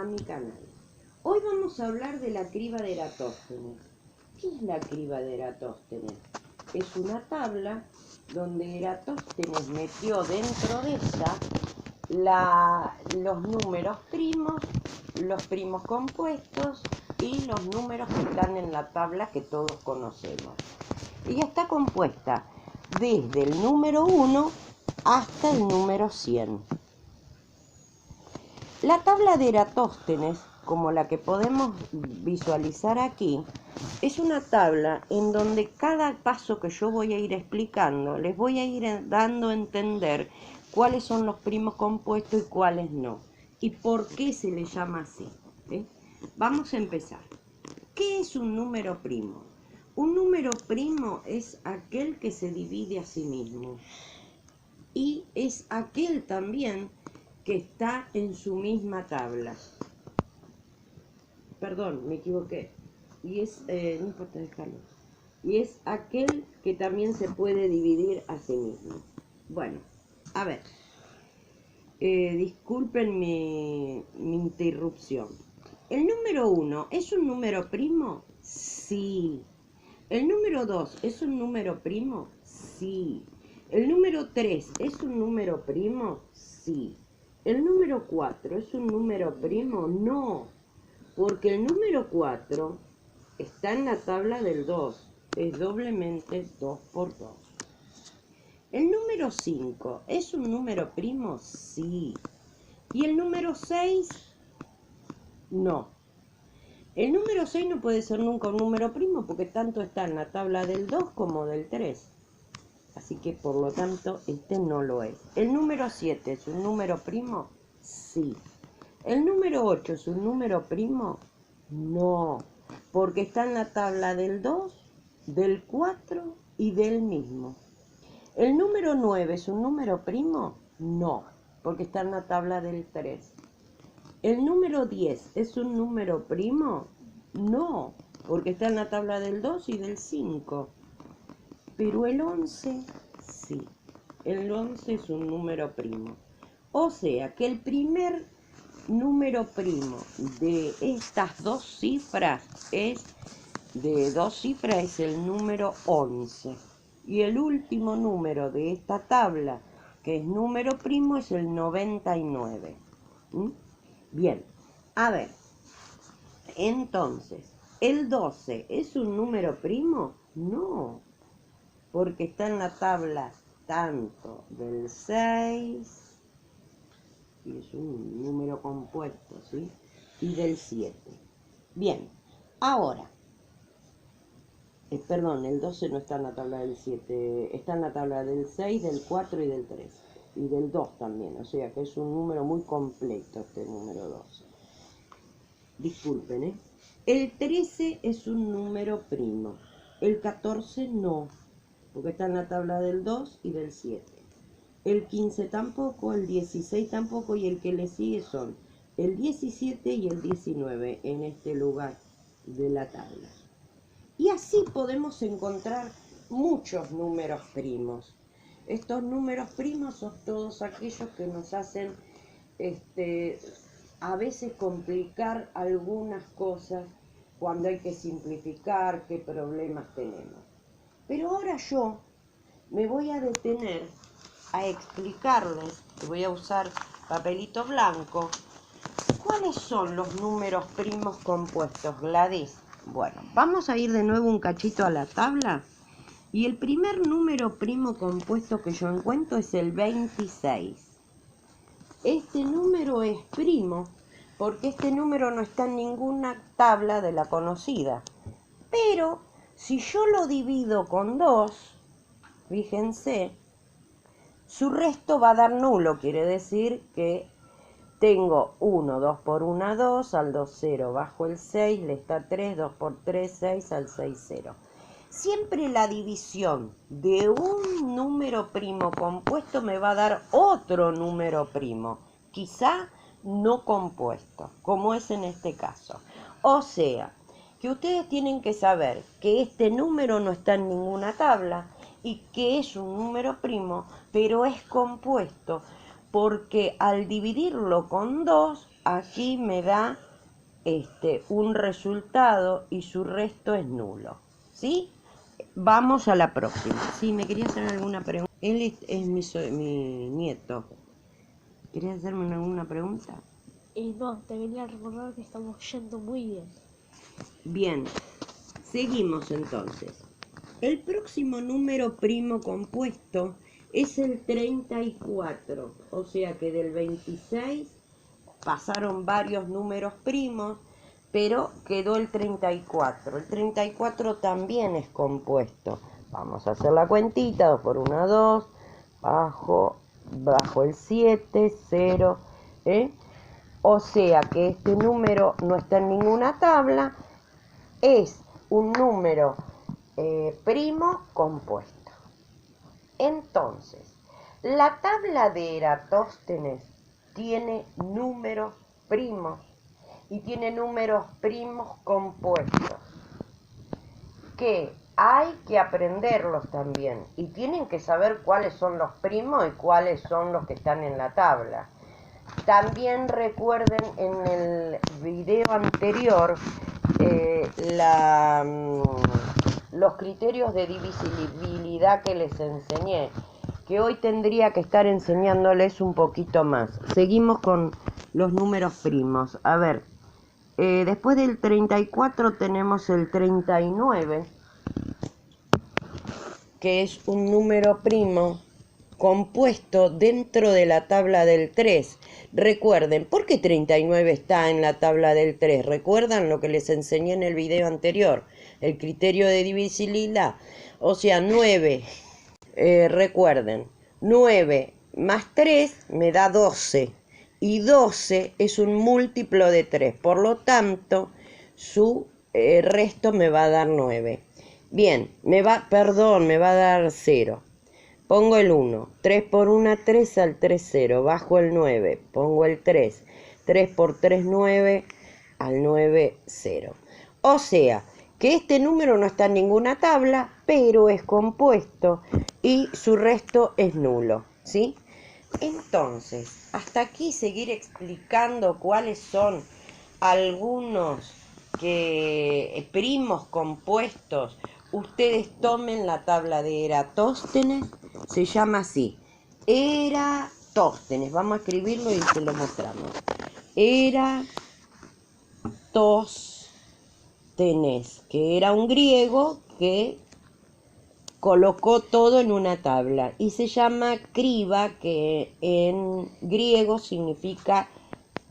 mi canal. Hoy vamos a hablar de la criba de Eratóstenes. ¿Qué es la criba de Eratóstenes? Es una tabla donde Eratóstenes metió dentro de ella los números primos, los primos compuestos y los números que están en la tabla que todos conocemos. Ella está compuesta desde el número 1 hasta el número 100. La tabla de Eratóstenes, como la que podemos visualizar aquí, es una tabla en donde cada paso que yo voy a ir explicando, les voy a ir dando a entender cuáles son los primos compuestos y cuáles no, y por qué se le llama así. ¿Sí? Vamos a empezar. ¿Qué es un número primo? Un número primo es aquel que se divide a sí mismo, y es aquel también que está en su misma tabla. Perdón, me equivoqué. Y es, no importa, dejarlo. Y es aquel que también se puede dividir a sí mismo. Bueno, a ver. Disculpen mi interrupción. ¿El número 1 es un número primo? Sí. ¿El número 2 es un número primo? Sí. ¿El número 3 es un número primo? Sí. ¿El número 4 es un número primo? No, porque el número 4 está en la tabla del 2, es doblemente 2 por 2. ¿El número 5 es un número primo? Sí. ¿Y el número 6? No. El número 6 no puede ser nunca un número primo porque tanto está en la tabla del 2 como del 3. Así que por lo tanto este no lo es. ¿El número 7 es un número primo? Sí. ¿El número 8 es un número primo? No, porque está en la tabla del 2, del 4 y del mismo. ¿El número 9 es un número primo? No, porque está en la tabla del 3. ¿El número 10 es un número primo? No, porque está en la tabla del 2 y del 5. Pero el 11, sí. El 11 es un número primo. O sea que el primer número primo de estas dos cifras es el número 11. Y el último número de esta tabla, que es número primo, es el 99. Bien, a ver. Entonces, ¿el 12 es un número primo? No, porque está en la tabla tanto del 6, y es un número compuesto, ¿sí? Y del 7. Bien, ahora, perdón, el 12 no está en la tabla del 7, está en la tabla del 6, del 4 y del 3. Y del 2 también, o sea que es un número muy completo este número 12. Disculpen, ¿eh? El 13 es un número primo. El 14 no, porque está en la tabla del 2 y del 7. El 15 tampoco, el 16 tampoco, y el que le sigue son el 17 y el 19 en este lugar de la tabla. Y así podemos encontrar muchos números primos. Estos números primos son todos aquellos que nos hacen a veces complicar algunas cosas cuando hay que simplificar, qué problemas tenemos. Pero ahora yo me voy a detener a explicarles, voy a usar papelito blanco, ¿cuáles son los números primos compuestos, Gladys? Bueno, vamos a ir de nuevo un cachito a la tabla. Y el primer número primo compuesto que yo encuentro es el 26. Este número es primo porque este número no está en ninguna tabla de la conocida. Pero si yo lo divido con 2, fíjense, su resto va a dar nulo, quiere decir que tengo 1, 2 por 1, 2, al 2, 0, bajo el 6, le está 3, 2 por 3, 6, al 6, 0. Siempre la división de un número primo compuesto me va a dar otro número primo, quizá no compuesto, como es en este caso. O sea, que ustedes tienen que saber que este número no está en ninguna tabla y que es un número primo, pero es compuesto, porque al dividirlo con 2 aquí me da un resultado y su resto es nulo, ¿sí? Vamos a la próxima. Sí, me quería hacer alguna pregunta. Él es mi nieto. ¿Querías hacerme alguna pregunta? No, te venía a recordar que estamos yendo muy bien. Bien, seguimos entonces. El próximo número primo compuesto es el 34, o sea que del 26 pasaron varios números primos, pero quedó el 34. El 34 también es compuesto. Vamos a hacer la cuentita, 2 por 1, 2, bajo el 7, 0, O sea que este número no está en ninguna tabla, es un número primo compuesto. Entonces, la tabla de Eratóstenes tiene números primos y tiene números primos compuestos que hay que aprenderlos también y tienen que saber cuáles son los primos y cuáles son los que están en la tabla. También recuerden en el video anterior los criterios de divisibilidad que les enseñé, que hoy tendría que estar enseñándoles un poquito más. Seguimos con los números primos. A ver, después del 34 tenemos el 39, que es un número primo compuesto dentro de la tabla del 3. Recuerden, ¿por qué 39 está en la tabla del 3? ¿Recuerdan lo que les enseñé en el video anterior? El criterio de divisibilidad. O sea, 9. Recuerden, 9 más 3 me da 12. Y 12 es un múltiplo de 3. Por lo tanto, su resto me va a dar 9. Bien, me va a dar 0. Pongo el 1, 3 por 1, 3 al 3, 0, bajo el 9, pongo el 3, 3 por 3, 9, al 9, 0. O sea, que este número no está en ninguna tabla, pero es compuesto y su resto es nulo, ¿sí? Entonces, hasta aquí seguir explicando cuáles son algunos primos compuestos. Ustedes tomen la tabla de Eratóstenes, se llama así, Eratóstenes, vamos a escribirlo y se lo mostramos. Eratóstenes, que era un griego que colocó todo en una tabla y se llama criba, que en griego significa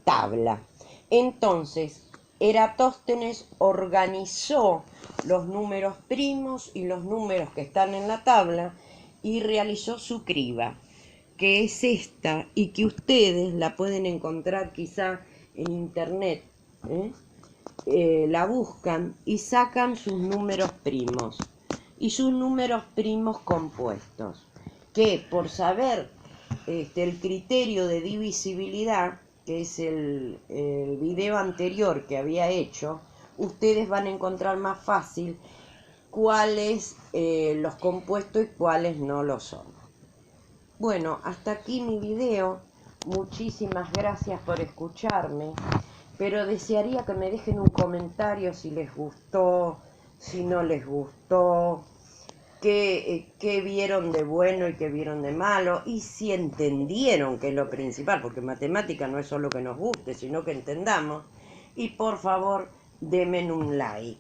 tabla. Entonces, Eratóstenes organizó los números primos y los números que están en la tabla y realizó su criba, que es esta y que ustedes la pueden encontrar quizá en internet, la buscan y sacan sus números primos y sus números primos compuestos, que por saber el criterio de divisibilidad, que es el video anterior que había hecho, ustedes van a encontrar más fácil cuáles los compuestos y cuáles no lo son. Bueno, hasta aquí mi video. Muchísimas gracias por escucharme, pero desearía que me dejen un comentario si les gustó, si no les gustó, qué vieron de bueno y qué vieron de malo, y si entendieron, que es lo principal, porque matemática no es solo que nos guste, sino que entendamos. Y por favor, denme un like.